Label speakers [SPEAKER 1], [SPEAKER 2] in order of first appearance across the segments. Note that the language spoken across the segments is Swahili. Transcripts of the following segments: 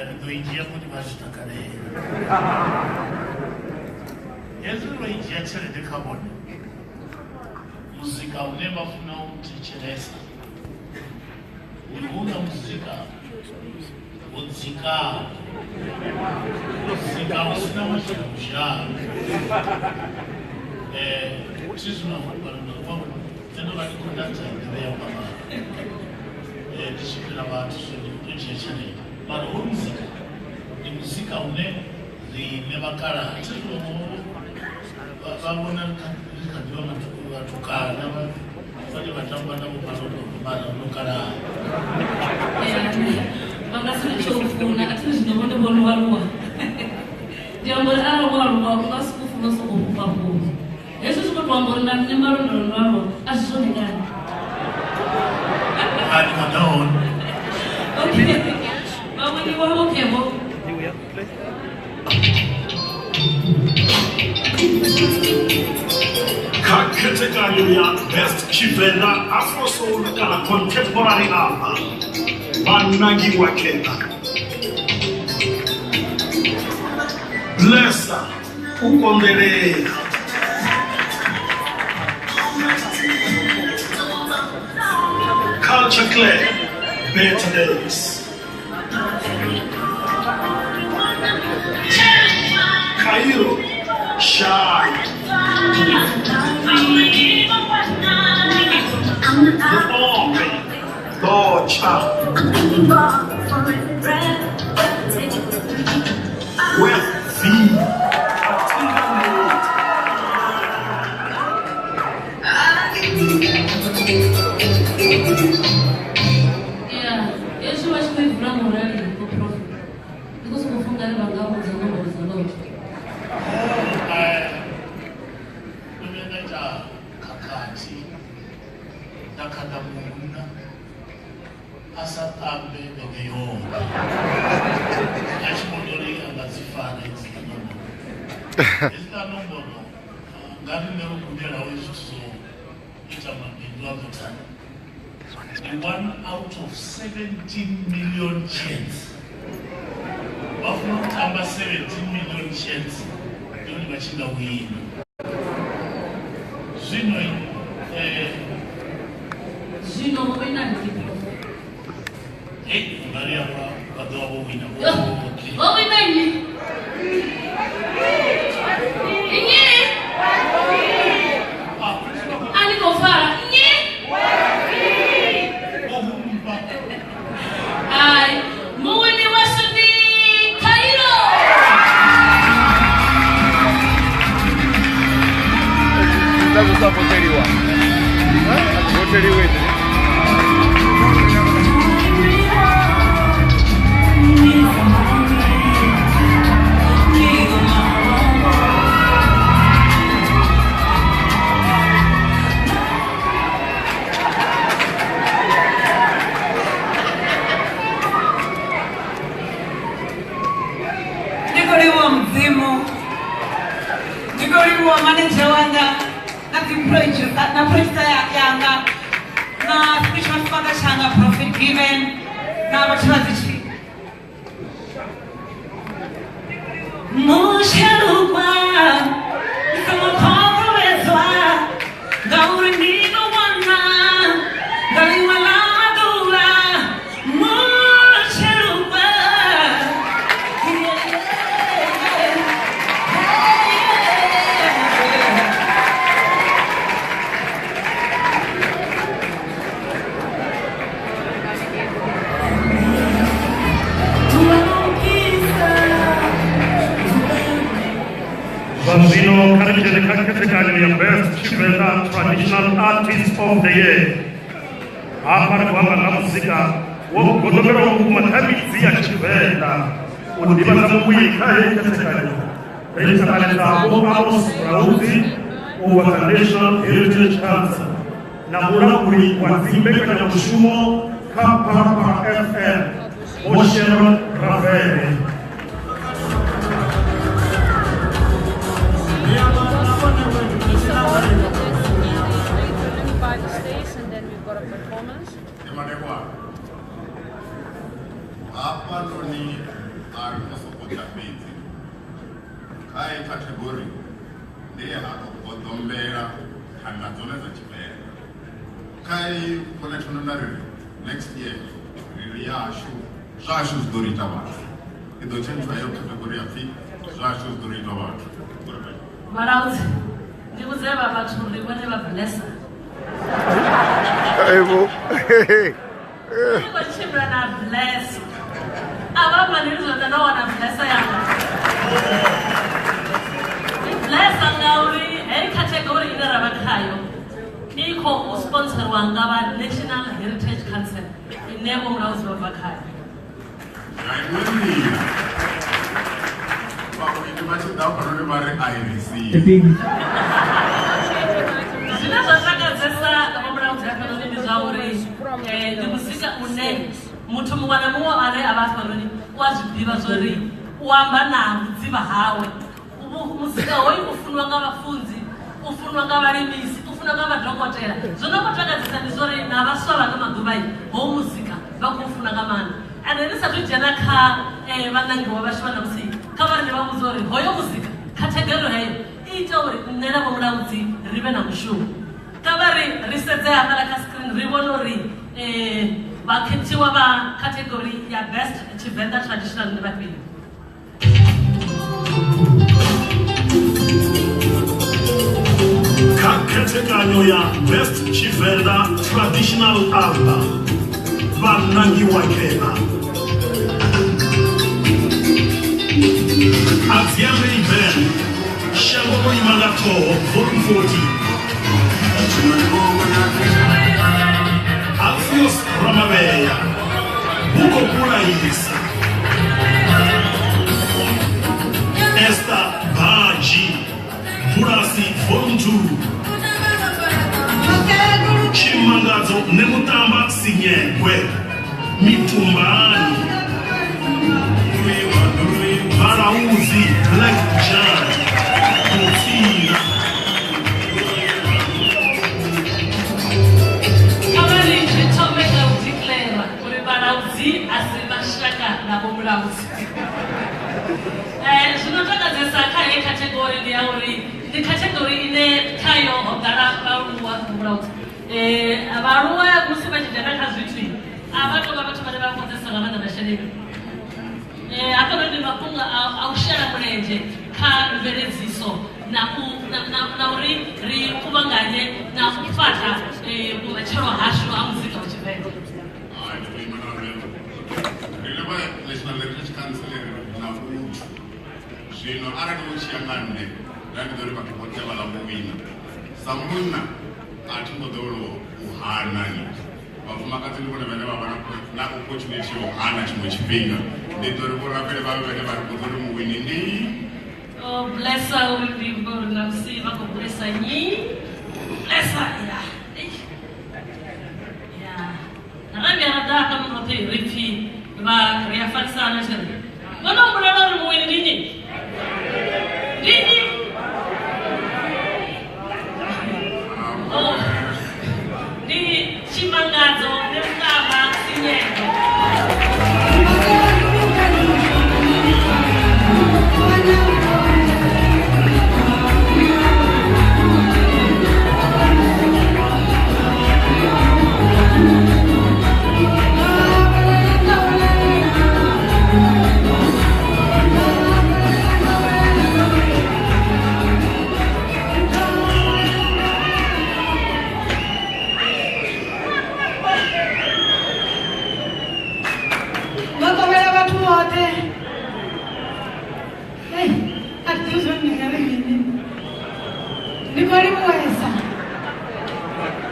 [SPEAKER 1] Doingia muito mais da cadeia. Yesu doingia chere de carbon. Música o never know teacheresa. Una música. Música usina mashuja. Sisi tunafahamu tendo la kudata ndio baba. Tishikila watu sio chere. But muzika ni muzika une zinebakala tilo babona kandiona tukana fanye batamba nabo bana lokala
[SPEAKER 2] Bangasichofuna atizinoone bona walwa jambo la walwa ukasikufunga sokupa hapo Yesu sikotwambona nemaro ndolalo asizonekana
[SPEAKER 1] hadi madon
[SPEAKER 2] okay Mama ni wao kemo
[SPEAKER 3] kategori ya best kivenda afro soul na contemporary art banagi wa Kenya blessa uko mbele culture club better days Cairo shine Lord child with thee
[SPEAKER 2] Yesu ashikuvula morali kwa prof because kufunga ile bangapo za Mungu za Lord
[SPEAKER 1] kakati nakadamuna asatambe begeyo ashimodori angazifana izinombolo ngani nerukundela wezuzo itamapindwa mutana 1 out of 17 million chance of not number 17 million chance yoni bachinga wino
[SPEAKER 2] Zino wina ndi
[SPEAKER 1] Maria wa doa wina
[SPEAKER 2] wina ni Inye Ani kofara Inye Ai Muwini wasudi Cairo
[SPEAKER 4] That's what's up with 31. What's 31?
[SPEAKER 5] Nikoliwa mzimu. Nikoliwa manager wanga. Na project yanga na spiritual father shanga prophet given na bachazichi Mushaluwa kama kawezwa gauri nino wana gali wala dula Mushaluwa
[SPEAKER 3] Bambino Karikere Kategori Best Chivenda Traditional Artist of the Year. Hapa kwamba na muzika wa godoro kumatabizi ya Chivenda. Undibaza mbuyi kae kategori. Pesa kaleta Amos Rauzi wa Foundation Heritage Council. Na murakuri wa Zimbabwe na Mushumo Kapa FM. Osheron Rafael.
[SPEAKER 6] By the stage and then we've got a performance.
[SPEAKER 1] Hapa ndo ni
[SPEAKER 7] are kusopota bidzi. Kai category ndiye hakugodombera kana dzone dzachipera. Kai kune tunonariri next year riri yashu zvashu zvidorita vanhu. Idochenjwa iyo category yapi zvashu zvidorita vanhu.
[SPEAKER 2] Marauzi, ndikuzeva vathu rivone vablessa.
[SPEAKER 4] Evo.
[SPEAKER 2] Ndikochimra na bless. Ababa nilizota no wana blessa yanga. Blessa ngauri heri category ina rabakhayo. Iko usponsor wanga wa National Heritage Council. Inebo mrauzi wabakhayo.
[SPEAKER 7] Ngayimwini. Bakwini vachida panone vari IRC.
[SPEAKER 2] Zvina zvazvakadzesa vamurauzi yakanoni ndezvauri ndimusika une muthu mumwe na mumwe are avafanoni wazviziva zvori uamba nawo kudziva hawe musika hoyu ufunwa ngavafunzi ufunwa ngavarimisi ufunwa ngamadhokotera zvinokotakadzisa ndizvori navaswa vano maguva iyi homusika vakuufuna ngamana ande ndisatujana kha vanangiwa vashivana musika kavari nevamuzori hoyo musika kategori heyo ita uri nena vamuraudzi rive na mushumo kavari risedze hapana kascreen rivona uri vaketiwa va category ya best Chivenda traditional nevapili
[SPEAKER 3] kaketekanyo ya best Chivenda traditional album vanangiwa kena Aziamei Ben Shango Imalato Volume 40 Alfios Ramaveya Buko Kula Isa Esther Baji Burasi Volume 2 Chimangazo Nemutamba Sinyekwe Mitumbani Barauzi Black John Mutina
[SPEAKER 2] Kabari chitomeka udeclare kuri Barauzi asibashaka na bomurauzi zvinotokadzesa kare category ndiyauri ndi category ine kayo ogara varuwa bomurauzi varuwa musiba chijana kazvitwi avatoka vathu vane vakonzesa ngavana vashanemi akanoti mapunga aushara murenje kha mveledziso na uri ri kuvanganye na kupfata matshelo hashu a muzika wa Tshivenḓa.
[SPEAKER 7] Rileva National Heritage Council na uthu zvino arali muchiyangane ndandidori pakipoteva la muvina samunna atingodoro uhanani vafumakadzi ndivona vane vavana na opportunity yohana chimwe chifhinga ndidori kurapele vave vane vari kudori muwini ndi
[SPEAKER 2] Blessa ulivimbo na msiva kwa blessa nyi blessa Narabi hada kama mrote rifi va ya falsa na shari wana mulala muwini nini ni chimangazo nemutamba sinyeko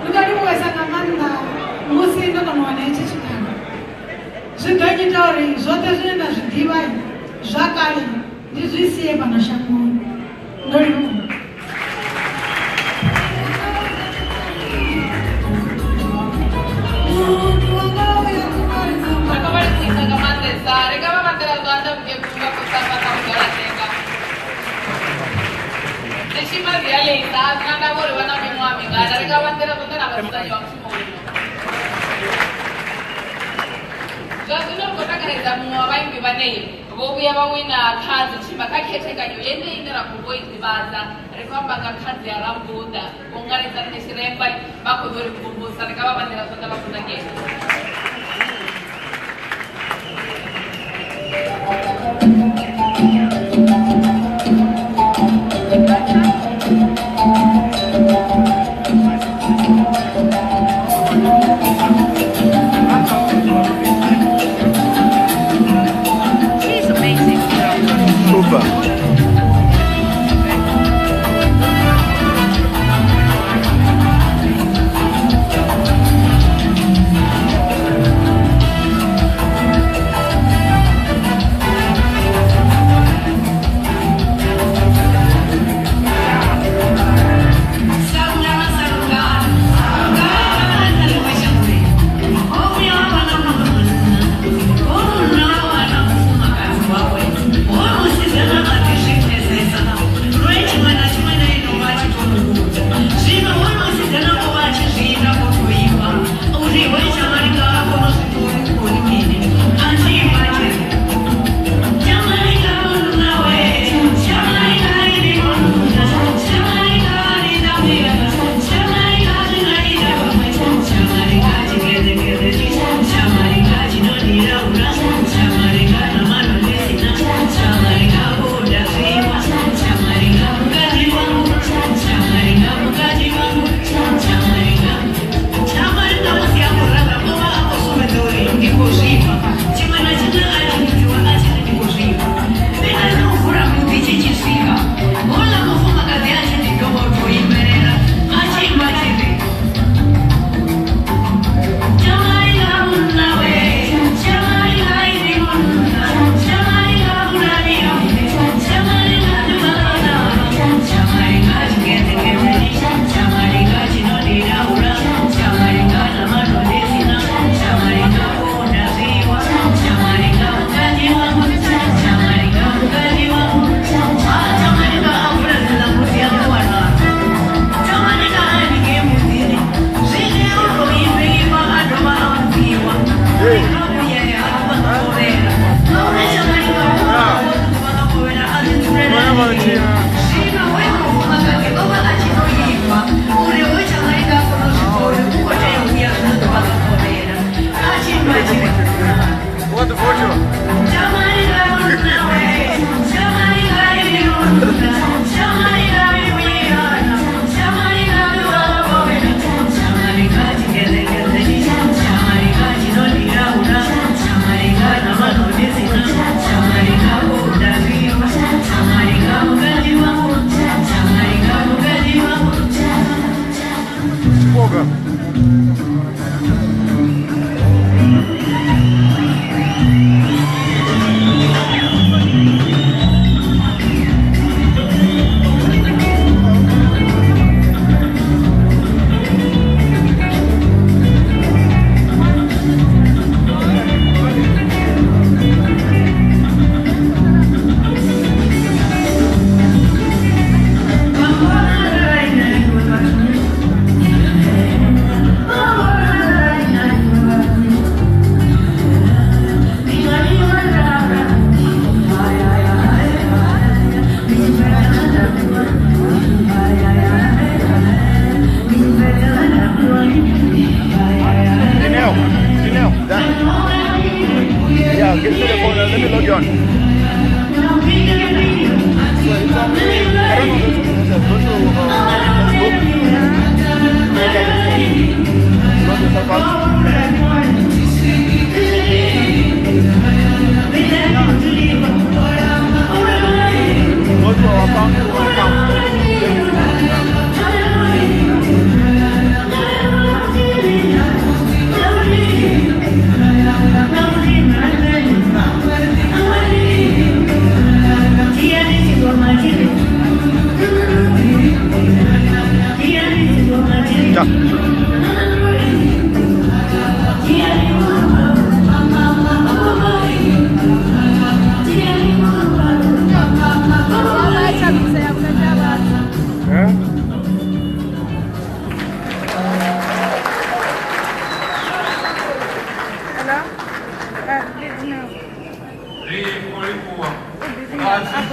[SPEAKER 8] Nikalimuweza ngamanda musinda kanwana ichi chikana zvidonyita uri zvote zvine ndazvidiva zvakare ndizvisiye panoshamuri ndolimu
[SPEAKER 5] Jadi lo kota kerja semua apa yang dibanding?
[SPEAKER 6] vobuya vawina khadzi chimba ka khethekanyo yene ine ra khou i ḓivhadza ri khou amba nga khadzi ya rambuḓa u ngaredza ni tshiremba vha khou ḓo ri mvumvusa ri nga vha vhanela zwanḓa vha khou ṋangela
[SPEAKER 4] What the fortune?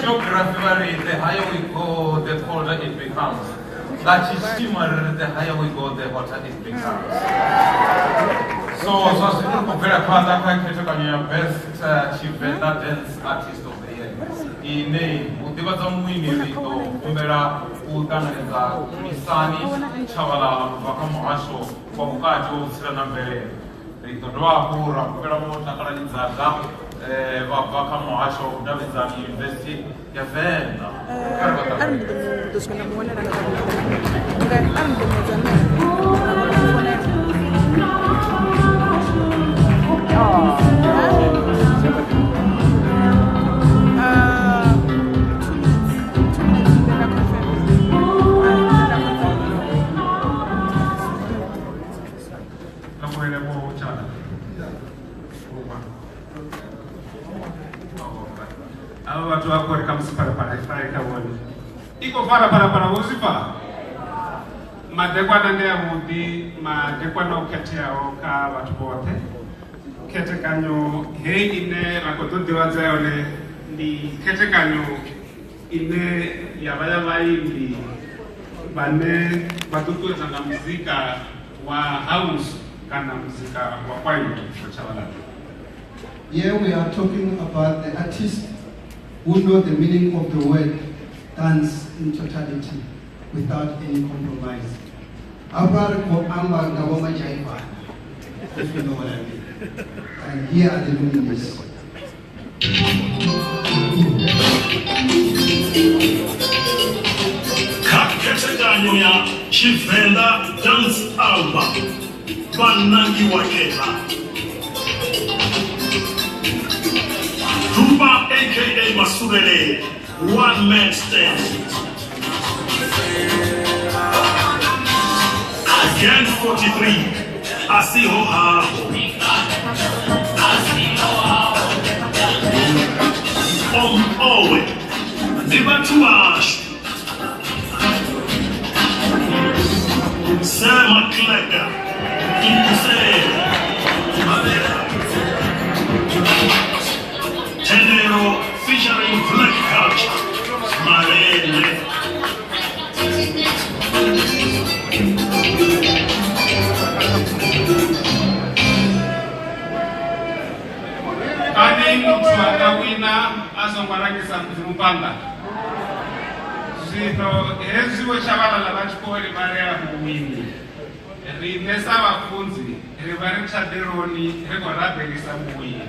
[SPEAKER 9] Geography varies, the higher we go, the colder it becomes. The higher we go, the hotter it becomes. So very best Chivenda dance artist of the year. Ine, Utibaza Muinito, Umera, Uganeza, Misani, Chavala, Vakamasho, Pokajo, Sranambele, Ritodoa, Pura, Peramo, Takaranizaga. Vakamasho, Davizani University, Yavena.
[SPEAKER 10] Watu wako katika msipara kawoni iko para usifa madekwa nande ya mudi madekwa no ketiao ka watu bote kete kanyo he ine rakoto diwaza yone ni kete kanyo ine yabaya vaimbi bane watutu zanga muzika wa house kana muzika wa kwaito kwa Chavala.
[SPEAKER 11] Here we are talking about the artists who know the meaning of the word dance in totality without any compromise. If you know what I mean. And here are the luminaries.
[SPEAKER 3] Kaketeganyo ya Chivenda Dance Album Banangi Wakela Tuba aka Masurele, one man stand. Again 43, Asiho Haho. Owe, Dibatuash. Sam McClegger, Tenero featuring black culture, Marele.
[SPEAKER 10] Kani mtuaka wina asongwarangisa mzumupanga. Zito eziwe Chavala la bachikori barea muwini. Rinesa wafunzi, ribari chaderoni, rekorabelisa muwini.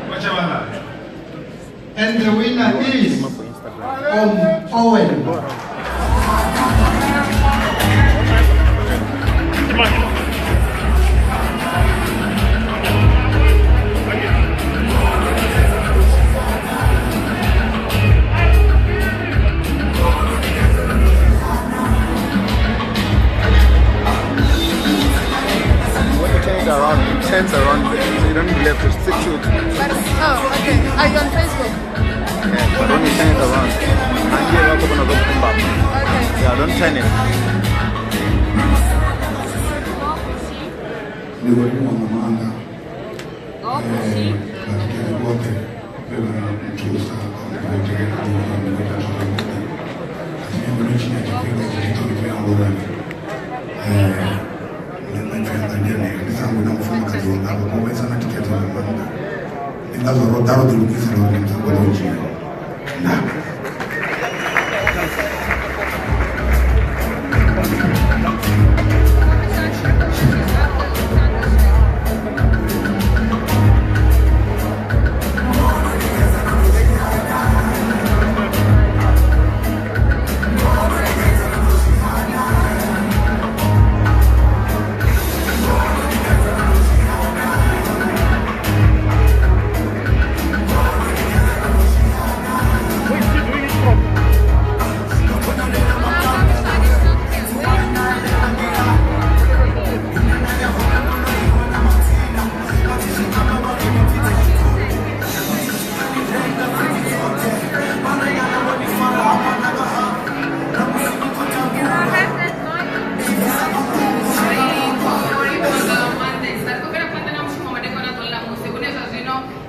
[SPEAKER 10] Kwa Chavala.
[SPEAKER 11] And the winner is Owen.
[SPEAKER 4] Around, it turns around, so you don't really have to stick to it.
[SPEAKER 12] But, oh, okay. Are you on Facebook?
[SPEAKER 4] Yeah, but when you turn it around, and here we're going to go back.
[SPEAKER 12] Okay.
[SPEAKER 4] Yeah, don't turn it.
[SPEAKER 3] Wait,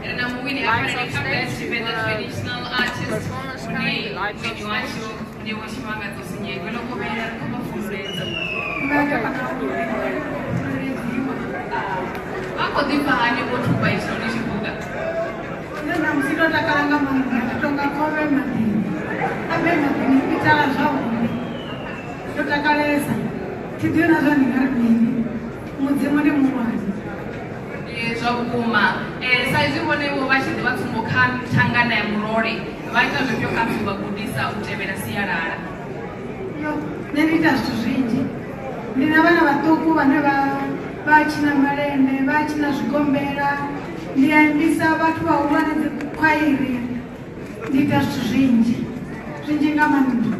[SPEAKER 6] And I'm winning the traditional artist. Ako di pahali ko tuba ito ni Shibuga.
[SPEAKER 8] Nena msito takalanga manga kutoka kome madini. Abe madini pitala zao. Tutakaleza. Tidiona zani ngaribini. Muzimoni muwazi.
[SPEAKER 6] Zokuma. Saizi wone wabashidi watumboka tangana ya murori. Vaita zvipyo kamsuba kudisa utevera siyarara.
[SPEAKER 8] Yo, nenita zvinji. Ndina vana vatuku vane vachina marende, vachina zvigombera. Ndiyaimbisa vatu vaurwana dzekwairi. Ndita zvinji. Zvinji ngamandu.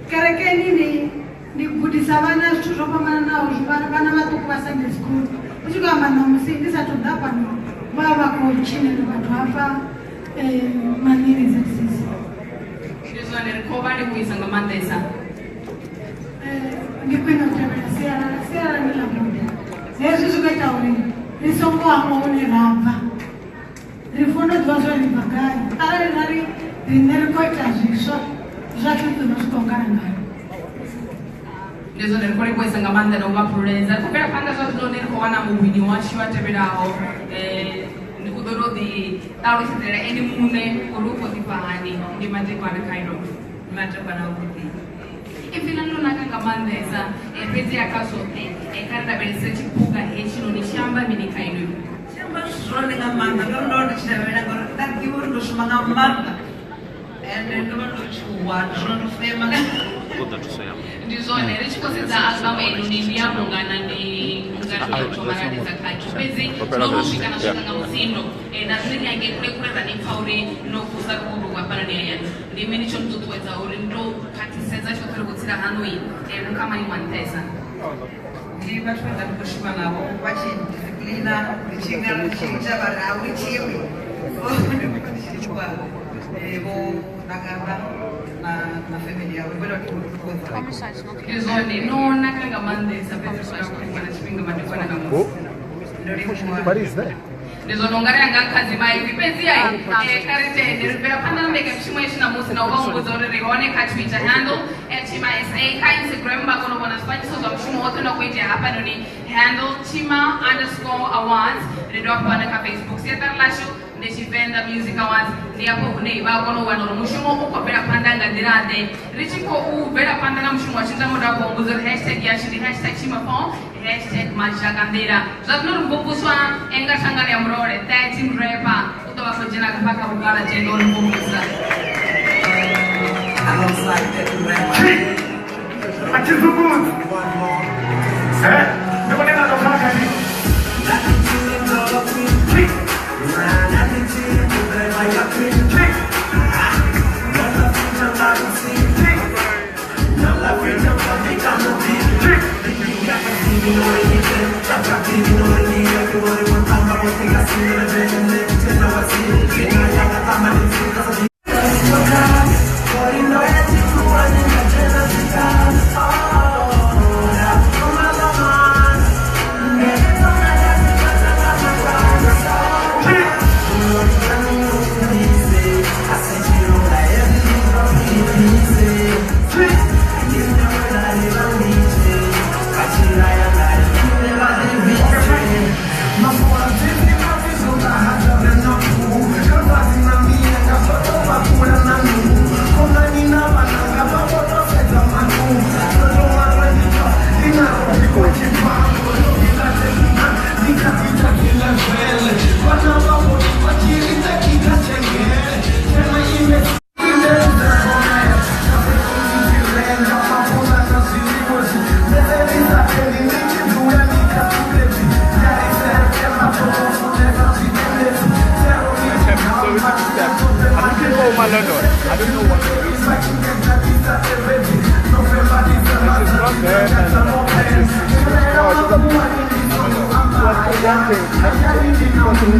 [SPEAKER 8] Kerekeni ndigudisa vana zvithu zvopambana nawo vana vatuku va Sunday school. Uchikamba nomusi ndisatobva pano vava kuchinela vantu apa maniri zexis.
[SPEAKER 6] Ndizone rikova ndikuisa ngamandesa.
[SPEAKER 8] Ndikwina kutevera siyara nilamuda. Hezvi zvikuita uri risongo wamwe une rabva. Rifundo dzvazvo ribvagari. Arari rari rine rikoita zvisva zvacho dzinosvikongana nayo.
[SPEAKER 6] Ndizone rikori kuisa ngamanda nomapureza. Kupera panga zvazvino ndirikuwana muhwini wacho wateverawo. Ndikudorodi taurisidhira eni mune uruko dipahani ndimatekwana kind of matekwana kuti. Ifina ndonaka ngamandesa pete yakazote ekarida berese chipuka hechino nishamba mini kind of.
[SPEAKER 5] Shamba zvone ngamanda ndondo chitavera ngoro ndakiwo ndoshuma ngamanda. And ndondo chuwa ndonofema.
[SPEAKER 6] Ndizone richikosedza album edu ndiyamungana ndingatomaranisa kacho pezi norusvikana zvakanga musindo nazvinenge kule kureva nepfauri nokusa kurugwa pano neyayani ndimi nicho ndizotowedza uri ndokatisedza chotiri kutsira hanoi mukamani mwanitaisa
[SPEAKER 5] ndivatwedza ndikushuma navo vachidisiplina richinga richiita varau chiwi ndichichwa vo nakamba na family yao ngwela tukuza
[SPEAKER 6] izone nona kanga mandesa pesa kwa chipinga madikwana kama
[SPEAKER 4] What is that?
[SPEAKER 6] ndizonongara yanga akazi mai vipezi yai karite ndiripera pana mbeke mshimwe shina musi na ubaunguza uriri waoneka Twitter handle @chima_sa ka Instagram bakono bona spanyiso za mshumo wote na kuitia hapa noni handle chima_awards ridwa pana ka Facebook sieta lasho ndechivenda music awards ndiyapo kune bakono wanoro mushumo ukopera panda ngadirade richiko ubera panda na mshumo wachinda moda kuongoza #yashindi #chimafon #majagandera zvatino rumbunguswa engatangana ya murore 13 rapper kutoka kujina mpaka kugala jendo rumbungusa
[SPEAKER 5] alongside that rapper
[SPEAKER 3] Achizugud ndio natoka hivi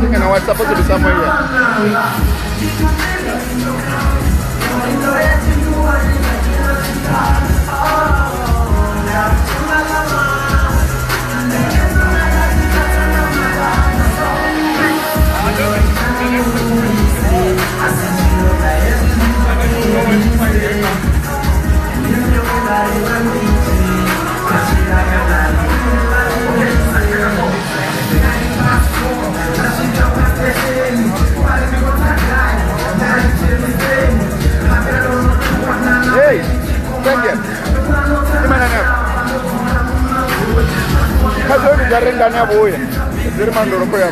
[SPEAKER 4] And I was supposed to be somewhere here. Hey, thank you. Gimana nih? Kalau di jaring dan ya boy, dari mana dulu kau yang?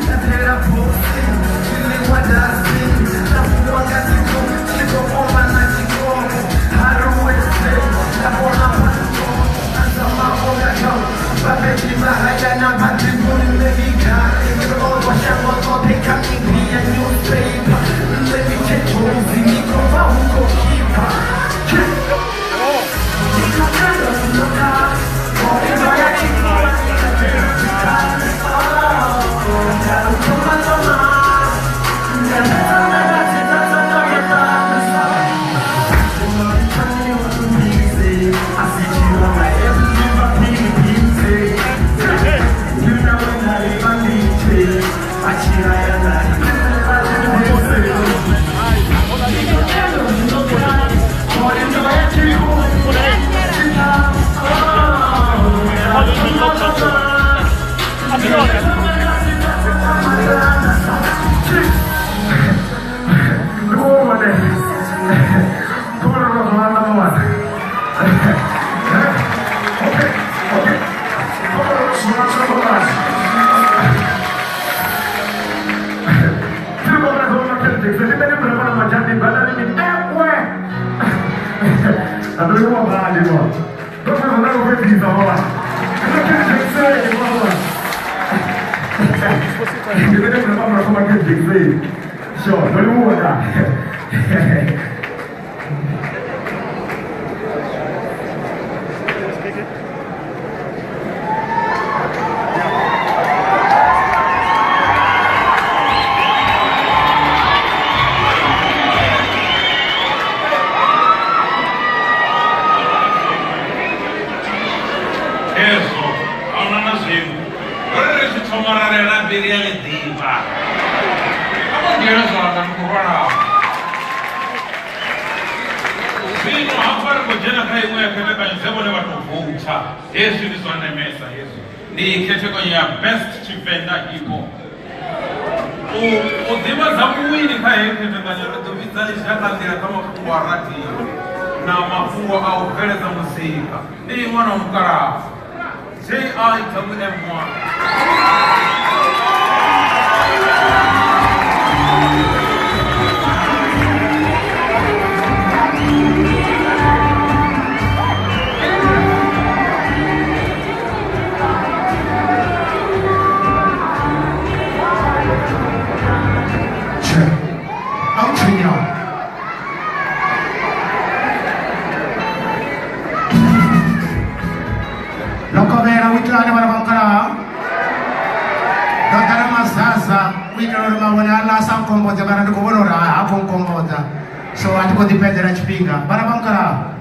[SPEAKER 13] So atuko dipendera chipinga barabangara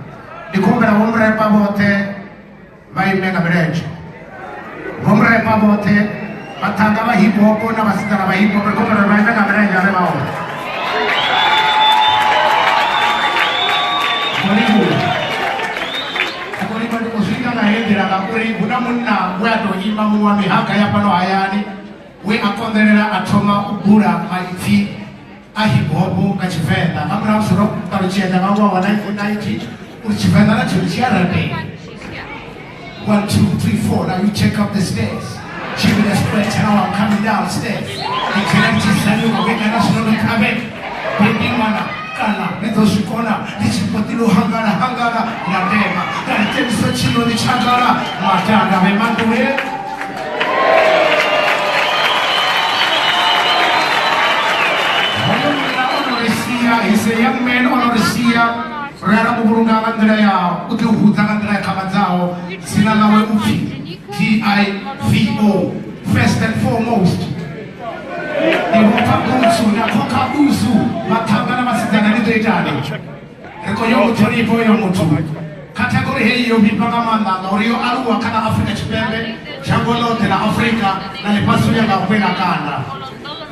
[SPEAKER 13] dikumbera umre pabote vai mega village umre pabote batanga ba hip hop na basitara ba hip hop kumbera vai mega village ale bao Kolibu kushinda na hendira kakuri bunamunna weato yima muwa mihaka ya pano hayani we akonderera atoma ubura maifi ahibobo kachivenda amra usuro karuchenda ngwa wana 90 uchivenda na chuchiara day 1 2 3 4 now you check up the stairs give me the spread now I'm coming downstairs ikiranchi sanu ngeka national kabe baby mana kana nitoshikona nichipotilo hangara na tema kana temso chilo ni chagara matanga memandure He's a young man on the sea. Rara Burunga Andrea, Utuhuta Andrea Kamatao, Sinalawe Uki, T-I-V-O, first and foremost. The Hokabuzu, Nakokabuzu, Matangana Masitana Nidani. Ekoyo Tony Boyamutu. Category here, you be Pagamanda, Norio Alua, Kana Africa Chipembe, Jangolo, Africa, Nalipasuya, Wena Kana.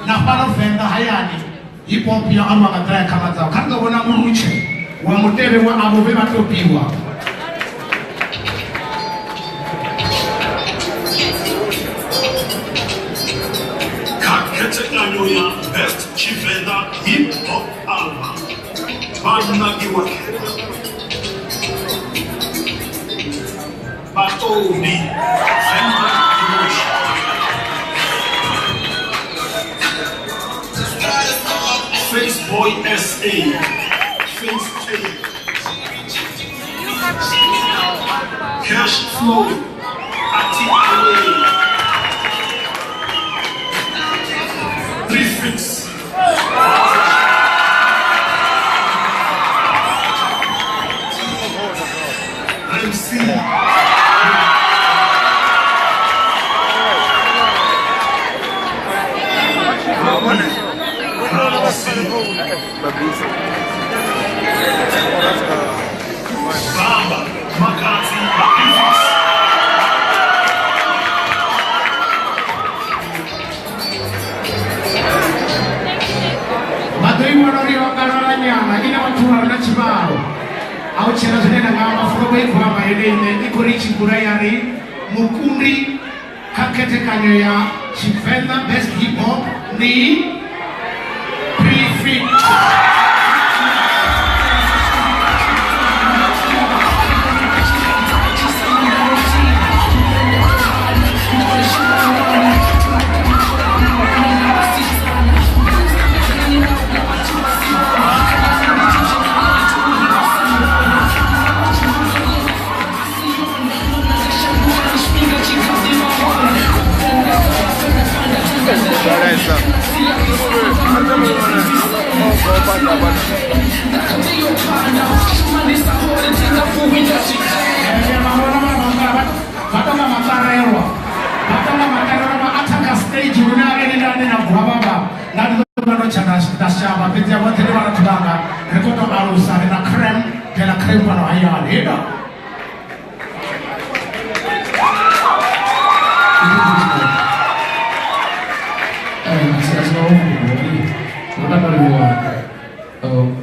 [SPEAKER 13] Napano Fenda Hayani. hip hop ya ama kataya kama zao kando wana muruche wa mutebe wa abobe batopiwa
[SPEAKER 3] Kaketekanyo ya Best Chifenda Hip Hop Album Banagi Wakena Batobi Femba Emotion Face Boy SA Face Tape Cash Flow Ati Away Prefix MC Bamba Makati Prefix
[SPEAKER 13] Madui wanori wakana nyama ina watura na chibaro au chera zile na ngama fuko kwa maeneo ikorichi kurayari mukundi kaketekanyo ya Chifenda Best Hip Hop ni Prefix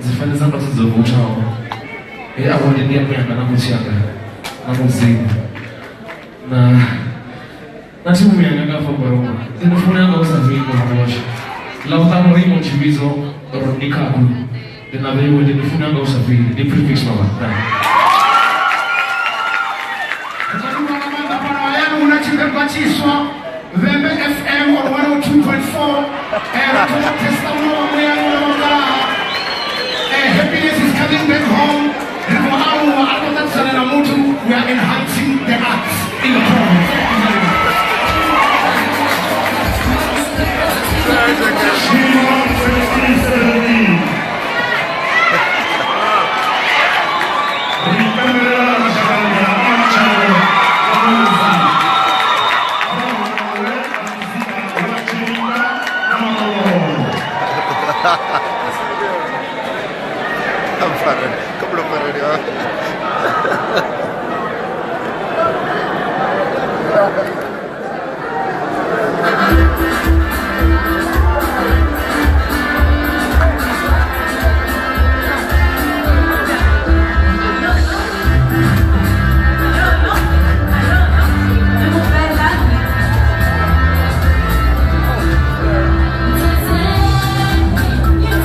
[SPEAKER 14] zifanye zamba zizovuthawo awondendia kuyanga nakutyanga nakuzinga nathi umyanga kafa kwaroma ndinofunanga usaviko ngosha lautamurimo chivizo rodikaku ndinavewe ndinofunanga usavili ndi prefix mama
[SPEAKER 13] unachingambachiswa Vembe FM on 102.4 happiness is coming back home. We are enhancing the arts in the
[SPEAKER 4] Belum pernah dia.
[SPEAKER 15] Yeah.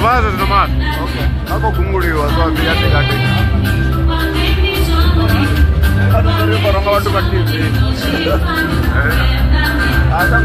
[SPEAKER 4] Zinomaza. Okay. Ako kunguliwa so ambiate kati. Ano ndio baranga watu kwa TV. Asa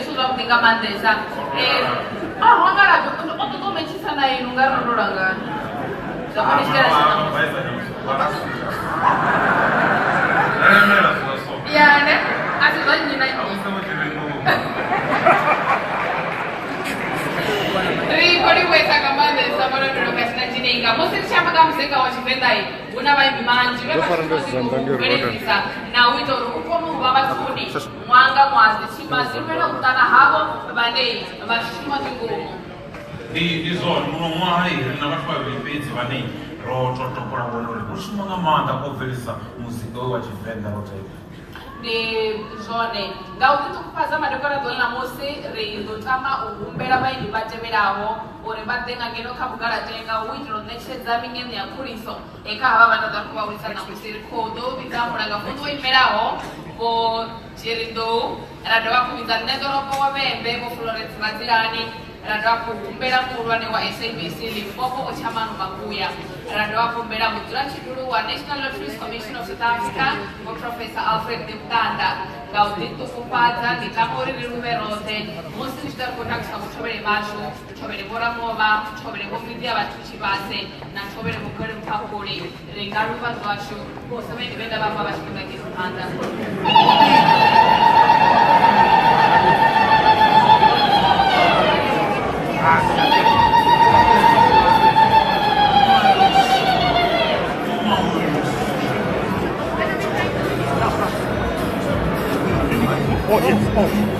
[SPEAKER 6] Yesu za kutinga mandesa wangara ototo mechisa na inu ngarororanga zakunishikara sana yane atizanyina rikoriwesa kamandesa marodorokasina chinenga mose tichamba kamuseka wachipendai una vaimbi manji vevakuveredzisa nawito rukukomuva vatuni mwanga mwazi chimazi ruvena kutana havo vanei vashima tingumo
[SPEAKER 9] ndizvo muno mwari na vatu vaviri bedzi vanei rototopora vonori kushimonga manda kobverisa muzika wevachivenda rotaiva
[SPEAKER 6] zvone ngauti tikupaza madekoradhoni namusi rizotama uhumbera vaindi vateverawo uri vadenga ngeno kabugara tenga uitiro nechedza mingeni yakuriso ekahava vanoda kuvaurisa namusi rikodo vikamuranga fundo imerawo vo chirindo radova kuvidza nedoropo wavembe vo Florence Vadzirani radova kuhumbera murwane wa SABC Limpopo Ochamanu Makuya radova kuhumbera mudzira chikuru wa National Lotteries Commission of South Africa vo Professor Alfred Mtanda ngaudito kupadza ndikamuri riruve rote musi tichitari kunakusa kuchovere vasho chovere voramova chovere vomidia vatuchi vase nachovere vokore mupakuri ringaruva zvasho vose vendivenda vapa vachipinda ngezimhanda
[SPEAKER 3] Oh, yes.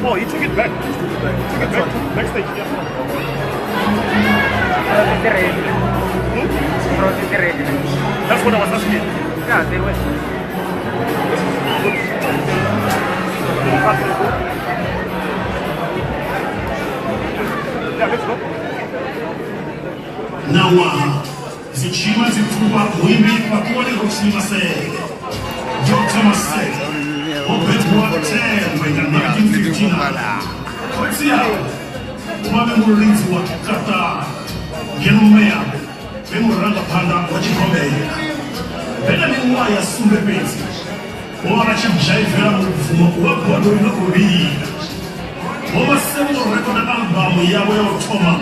[SPEAKER 3] Oh, he took it back. Took it back. Backstage, yes. That's what I was asking. Yeah, they went. Yeah, let's go.
[SPEAKER 15] Now, zichima zituba wimbi pakuwa ni Roxy Masay. Dr. Masay. Opetwa 10 by the 1959. What's Mwame mulinzi wa kata Genumea Bemuranga Panda Wachikomea Bena Mwa ya Sumbe Bezi Wala Chimjaivera Mfumo Wako Wadona Kuri Wama Semo record album Yawe Otoma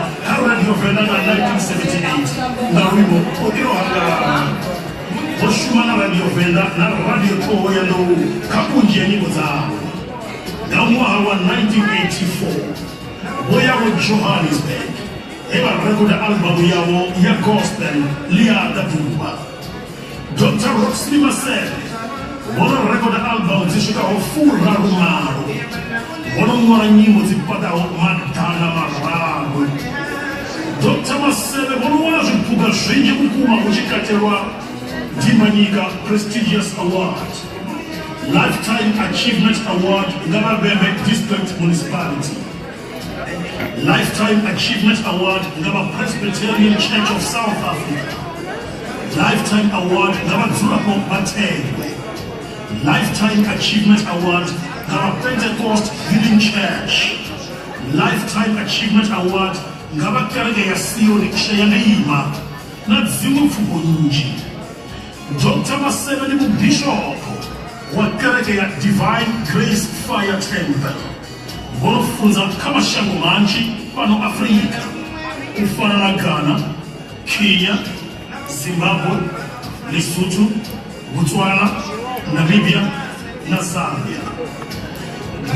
[SPEAKER 15] Radio Venanga 1978 Na Wimo Odiro Hanga Oshumana Radio Venda na Radio Toho ya no Kapunji ya nyimbo za Na mwaka wa 1984 Boyawo Johannesburg Eba record album yawo ya gospel Lia Daduba Dr. Roxy Masay Wana record album zishika ho full Rarumaru Wana mwana nyimbo zipada ho Matana Marago Dr. Masay wana zipuga zhinji kukuma kuchikaterwa Dimanyika Prestigious Award Lifetime Achievement Award Ngababembe District Municipality Lifetime Achievement Award Ngaba Presbyterian Church of South Africa Lifetime Award Ngaba Zulapo Batengwe Lifetime Achievement Award Ngaba Pentecost Healing Church Lifetime Achievement Award Ngaba Kerege ya Sioni Kshayaneima na Zimu Fubonji Dr. Masay ni Bishop wa Kerege ya Divine Grace Fire Temple Wanafunza kama shango manji pano Afrika Ufana na Ghana, Kenya, Zimbabwe, Lesotho, Botswana, Namibia na Zambia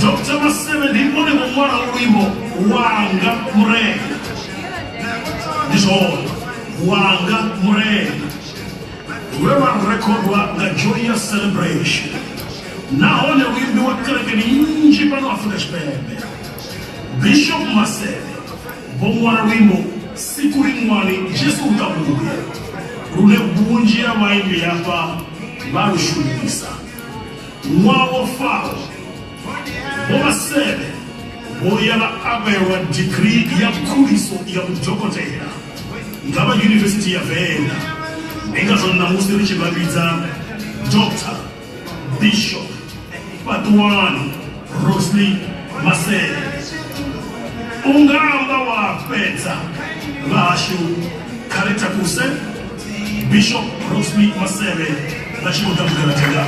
[SPEAKER 15] Dr. Masay ni mwana mwana wimbo Wanga Mure Nisho Wanga Mure Wewa record wa na Joyous Celebration Naone wimbi wa Kerege ni nji pano Afrika Shpembe Bishop Masay Bomwana wimbo Sikuri mwani Jesu utabuye Rune bunji ya maimbi yapa Baru shulisa Mwawo fao Masay Boyala abewa degree ya kuriso ya mtokotea Ngaba University ya Venda Nenga zonna musiri chibabiza Dr. Bishop Batwani Roxy Masay Ungamba wa peta Vashu Kareta Kuse Bishop Roxy Masay Vashu Utabukaratega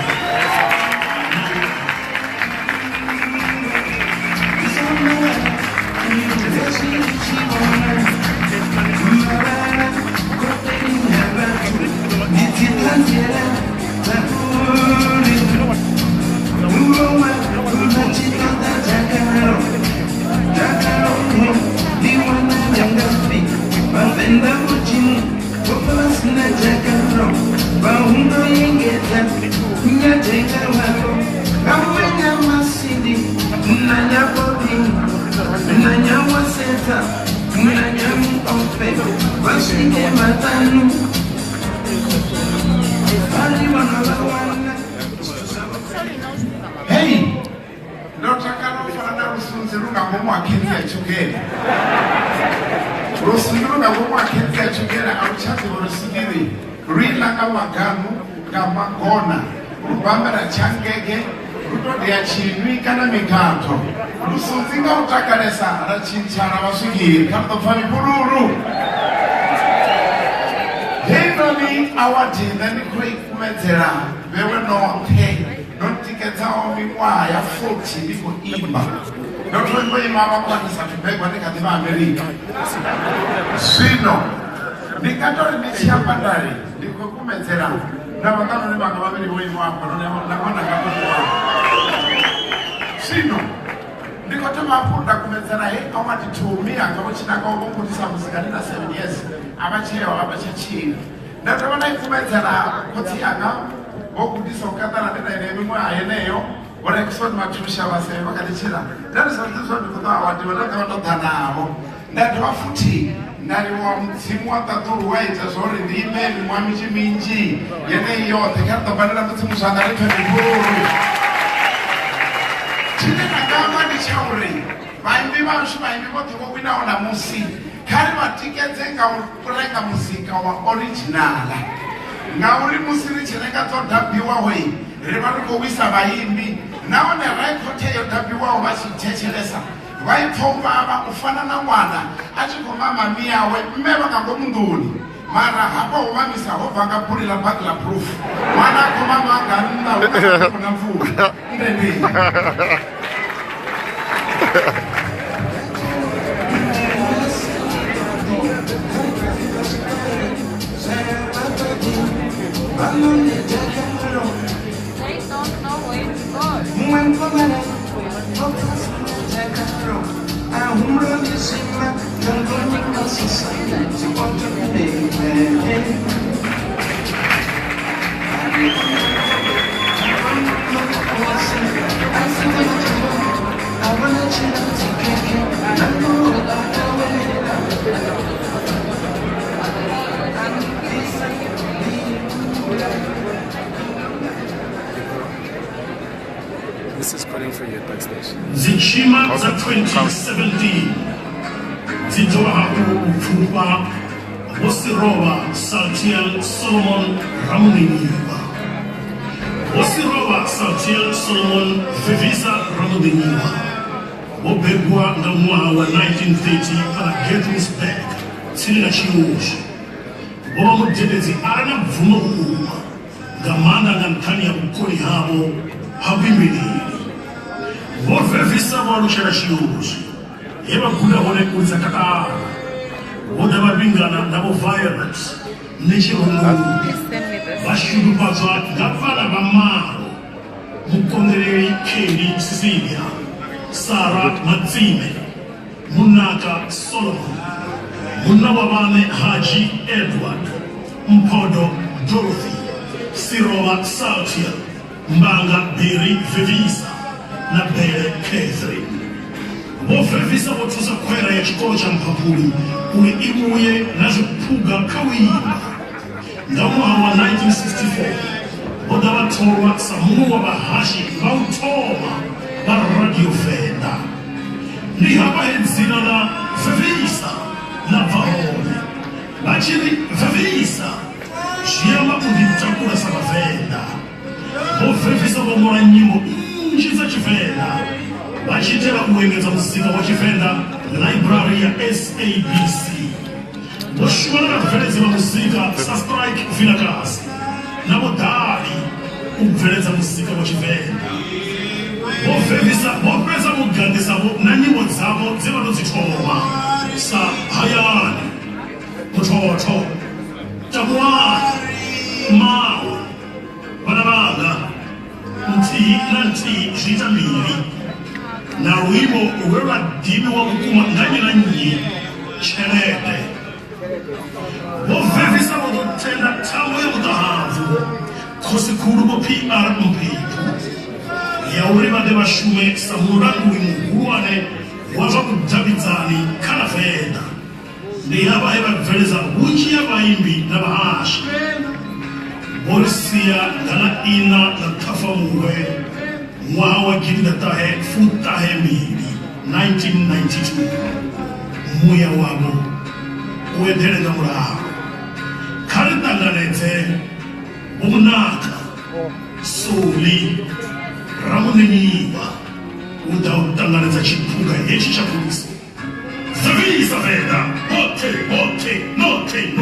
[SPEAKER 13] Hey, nataka nofana rusunziruka ngomwakenzi yachokera. Rusunziruka ngomwakenzi yachokera auchati rusigiri. Rila kamaganu kamagona. Rubambara changege. Ruto ya chinwi kana mikato. Rusunzinga utakalesa rachinchana wasugiri. Kato fami bururu. Hevani awati nani kwe kumetera. Wewe no okay. Notiketa omiwa ya 40 biko imba. Noto ima wakwani satubegwa nikatima Amerika. Sino. Nikatori michi bandari. Niko kumetera. Na wakano ni baka wabili wimo wako. Nakona kakotu wako. Sino. Niko tema punda kumetera hei awati tumia. Kama china kwa mungu tisa musikani na 7 years. Abacheo abachachini. Natamana kumetera koti yanga. Oku disokata na tena ile mimwa ayeneyo wala kusoma matumisha wase wakalichira ndio sasa ndio watu wanataka watatanao ndio wafuti ndio wa msimu wa tatu waita sori ndime mwamichi minji yene yote kata badala msimu sana ile nguru tena kama ni shauri baimbi bashu baimbi bote kwa winaona musi kali matikete kurenga musika wa original ngauri musiri cheneka todabiwa hoi rivani kowisa vaimbi naone raikoteyo dabiwa vachitechelesa vaipfomba ava kufana na mwana achikoma mami yawe mme vakangomunduni mara hapa umamisa hobva angapurira bagla proof mwana akoma maganna kuna mvura ndendei
[SPEAKER 16] This is calling for you at backstation.
[SPEAKER 15] Zichima za 2017 zitoa hapo ufupa Wosiroba Saltiel Solomon Ramuniniwa. Wosiroba Saltiel Solomon Vevisa Ramuniniwa. Wobegwa nga mwaka wa 1930 para Gettysburg Silina Chiushi. Woba mujedezi arana vumo kuuma gamanda nga nkani ya ukoni habo habimini. Vevisa walushara Chiushi. Eba kuda hone kuliza kata. Woda mabingana nabo violence nichi hungu bashudu bazwa gavana bamaro mukondereri Keri Cecilia Sara Matsime Munaka Solomon Munawabane Haji Edward Mpodo Dorothy Sirowa Saltia Mbanga Beri Vevisa na Bere Catherine. Wofevisa wotuza kwera ya chikolo cha Mpapuli uli imuye nazo puga kawimba. Ndamwa wa 1964 Oda watorwa samuwa bahashi mautoma ba radio fenda. Ni hapa hedzina na Vevisa na Varone. Bachini Vevisa shiyama kuditakura sama fenda. Wofevisa wamora nyimbo njiza chifenda. Bachitela kuengeza musika wa chifenda library ya SABC. Washumana na kufeleza wa musika sa strike vina kasi. Na modali kufeleza musika wa chifenda. Wafeza mugande sabo na nyimbo zabo zeba dozitoma. Sa hayani, kutoto, tabuani, mawa, wanabaga, nti, jitamili. Na wimbo uwewa dimi wa mkuma ngani na nyi cherete wovevisa wadotenda tamu ya mutahavu kosikuru PR mpipu ya ureba de bashume samurangu imuguane wava kudavhidzani kana venda ndi avaye vabveleza hunji yavaimbi navahashi borisia dana ina na tafamuwe mwaha wa gididatahe futahe mbili 1992 muya wavo uendelela muraho khalitanganetse umunaka soli ramunenyiwa uda utanganetsa chipfuga hechi chakulisa zavisa venda note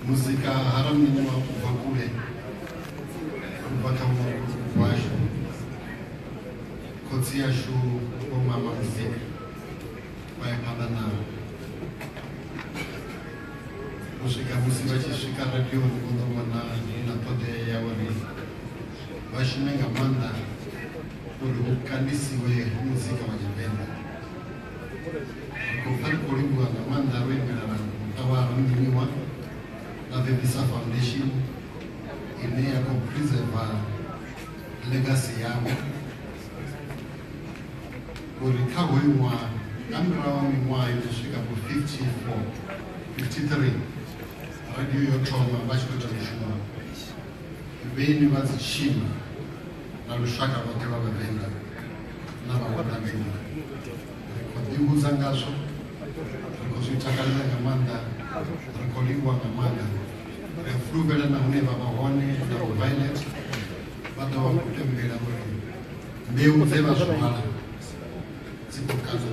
[SPEAKER 17] Muzika haram ni mwa kuvakule kubaka mwashu kotsi yashu omama muzika wayapanda nawo kusvika musi vachisvika radioni kundoona natode yauri vashimenga manda kuti ukandisiwe muzika wachivenda kufari kulimbwa ngamanda roimbirana mutawaro ndimiwa na Vevisa Foundation ine yako preserve legacy yabo urikhago imwa amrawa mimwa yosvika ku 53 radio yothoma vachitotarishiwa veni vadzichima na lushaka vote vavavenda navawatamina rikodiudza ngazvo rikozvitakalira ngamanda rikolingwa ngamanda refluvela na une vavahone na violet vatava kutembera kuti mbeu dzevazvimala dzikokaza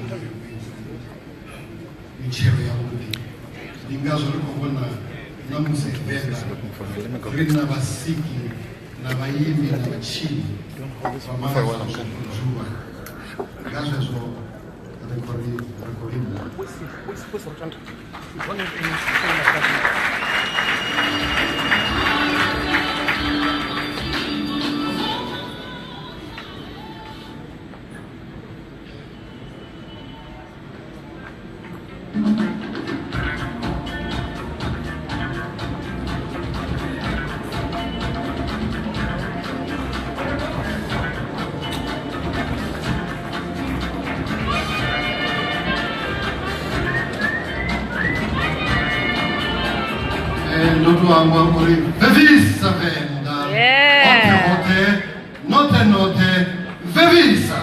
[SPEAKER 17] michero yakuti ndingazvo rikuvona namusi venda rina vasiki navaimbi navachini vamazvakujuva ngazvezvo rekorimwa Amor, Vevisa venda, note, Vevisa.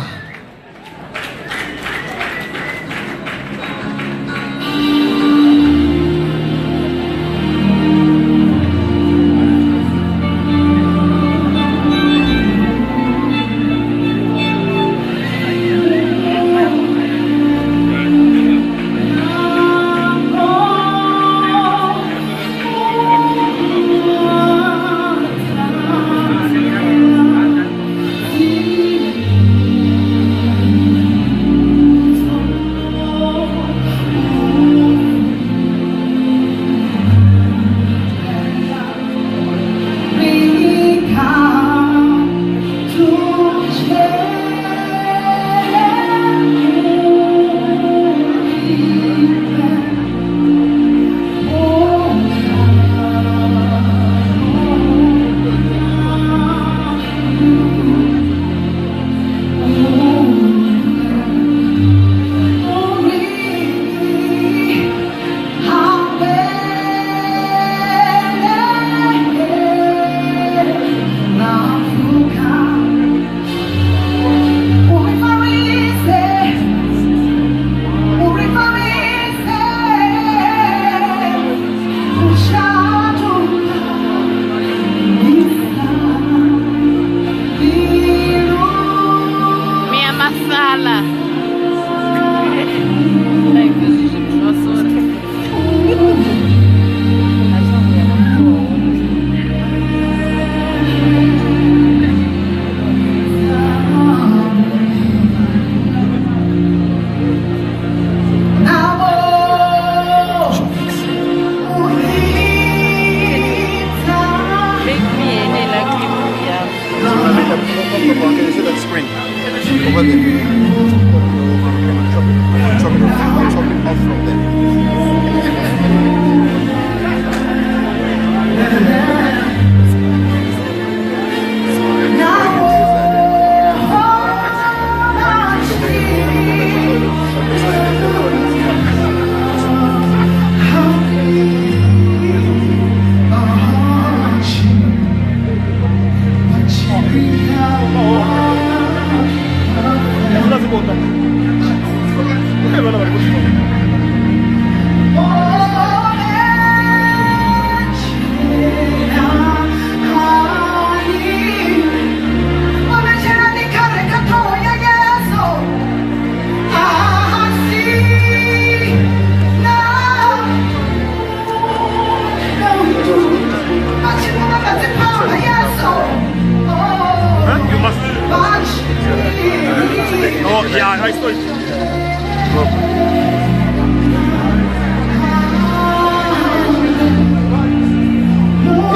[SPEAKER 3] I saw it.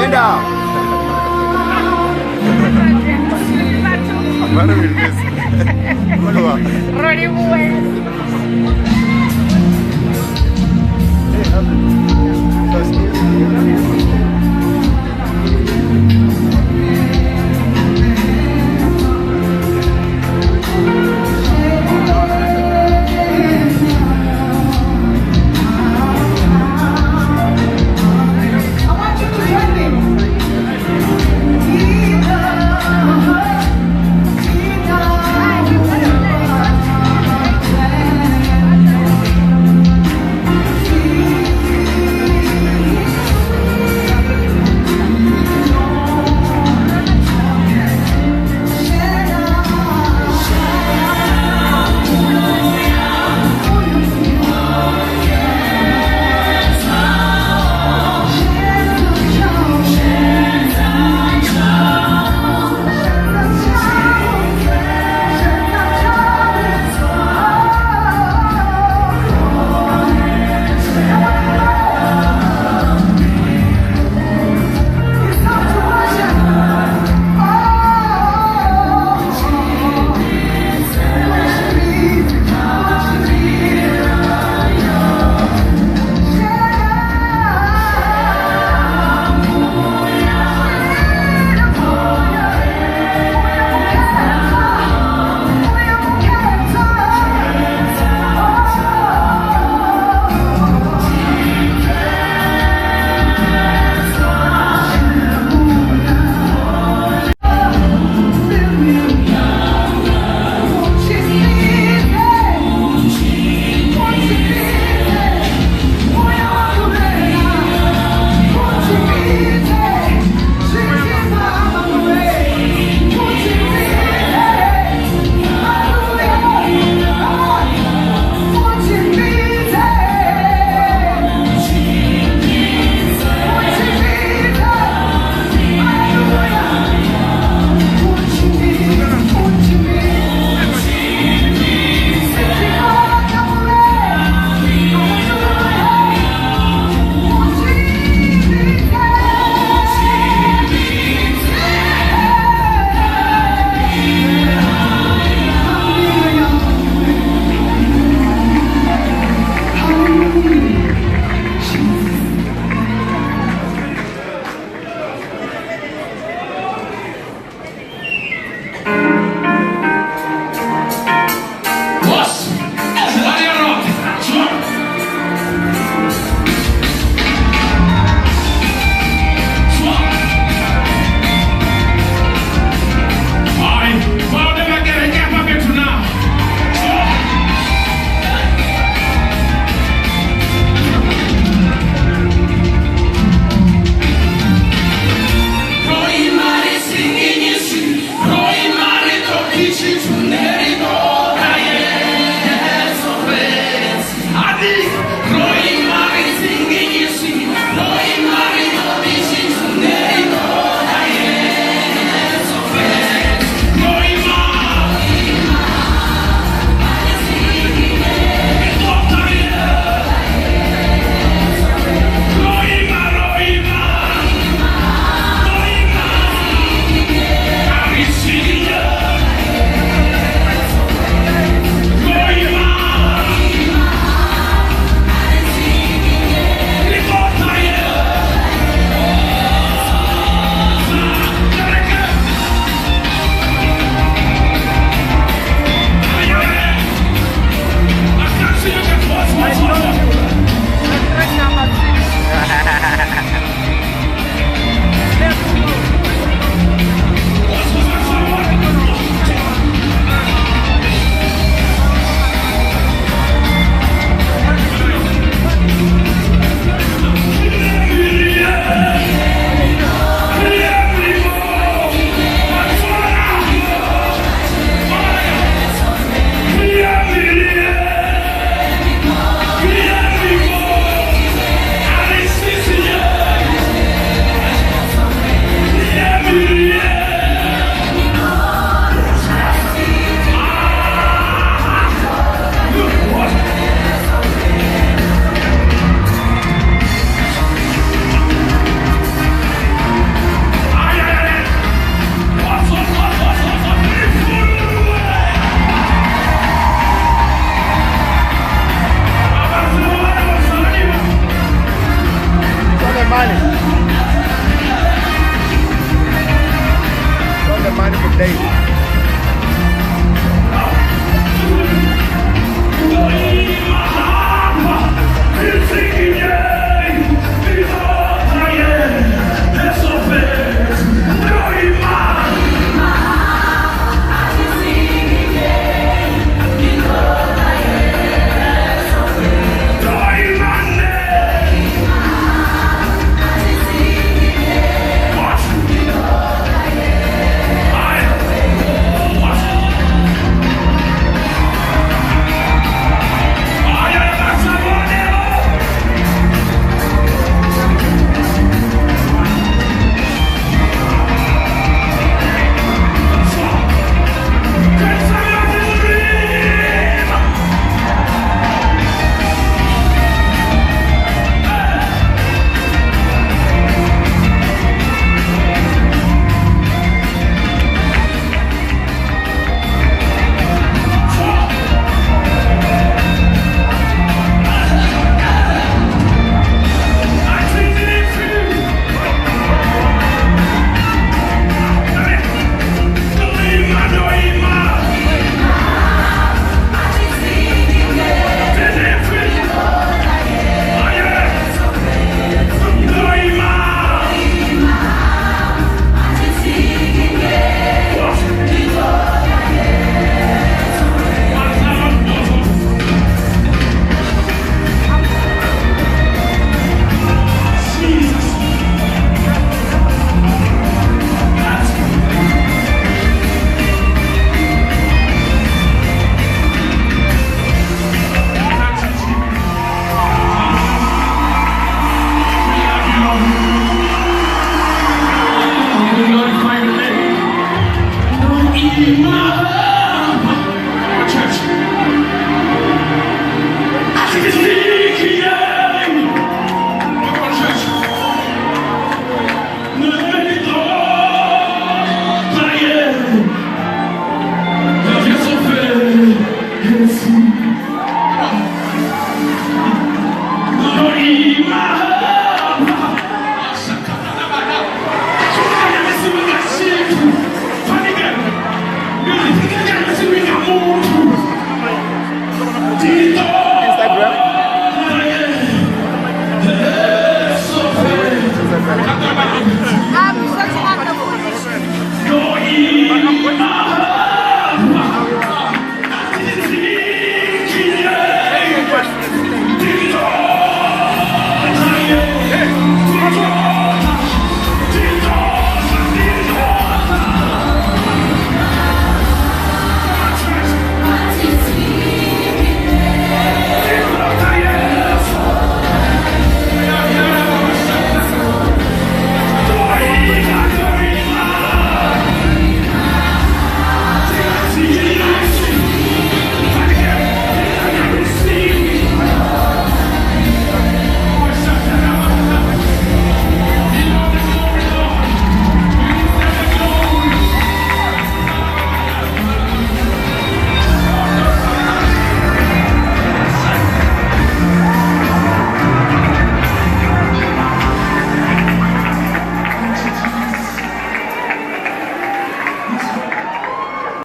[SPEAKER 4] Get down. What are we missing?
[SPEAKER 12] Roddy West.